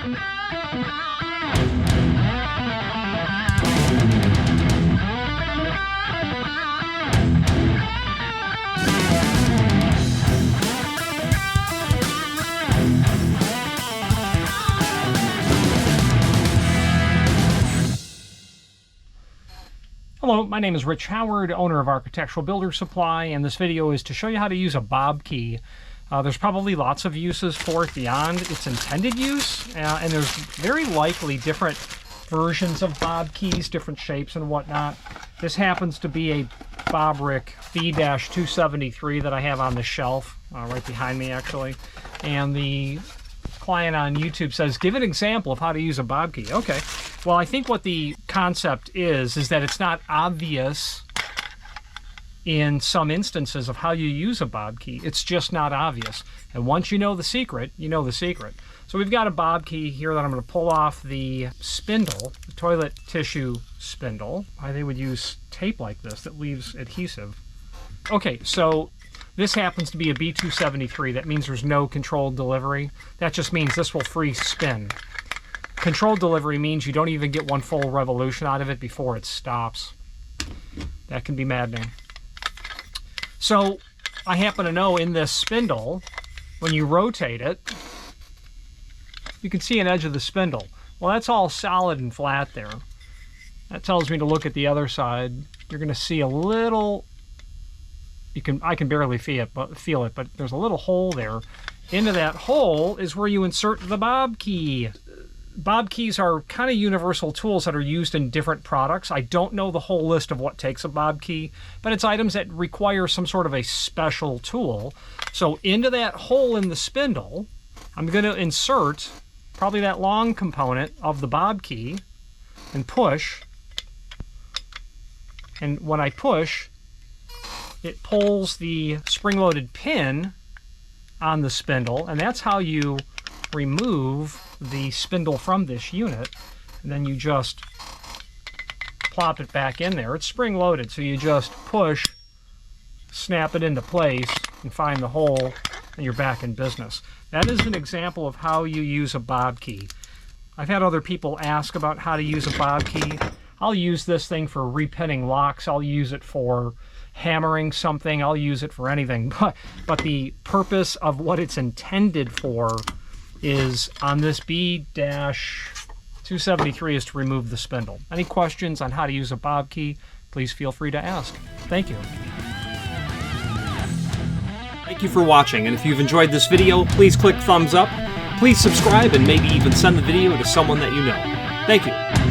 Hello, my name is Rich Howard, owner of Architectural Builder Supply, and this video is to show you how to use a Bobkey. There's probably lots of uses for it beyond its intended use, and there's very likely different versions of Bobkeys, different shapes and whatnot. This happens to be a Bobrick B-273 that I have on the shelf, right behind me actually, and the client on YouTube says, give an example of how to use a Bobkey. Okay, well, I think what the concept is that it's not obvious in some instances of how you use a Bobkey. It's just not obvious. And once you know the secret, you know the secret. So we've got a Bobkey here that I'm going to pull off the spindle, the toilet tissue spindle. They would use tape like this that leaves adhesive. Okay, so this happens to be a B-273. That means there's no controlled delivery. That just means this will free spin. Controlled delivery means you don't even get one full revolution out of it before it stops. That can be maddening. So I happen to know in this spindle, when you rotate it, you can see an edge of the spindle. Well, that's all solid and flat there. That tells me to look at the other side. You're going to see a little... I can barely feel it, but there's a little hole there. Into that hole is where you insert the Bobkey. Bobkeys are kind of universal tools that are used in different products. I don't know the whole list of what takes a Bobkey, but it's items that require some sort of a special tool. So into that hole in the spindle, I'm going to insert probably that long component of the Bobkey and push. And when I push, it pulls the spring-loaded pin on the spindle, and that's how you remove the spindle from this unit. And then you just plop it back in there. It's spring-loaded, so you just push, snap it into place, and find the hole, and you're back in business. That is an example of how you use a Bobkey. I've had other people ask about how to use a Bobkey. I'll use this thing for repinning locks. I'll use it for hammering something. I'll use it for anything. But the purpose of what it's intended for is on this B-273 is to remove the spindle. Any questions on how to use a Bobkey, please feel free to ask. Thank you. Thank you for watching, and if you've enjoyed this video, please click thumbs up. Please subscribe and maybe even send the video to someone that you know. Thank you.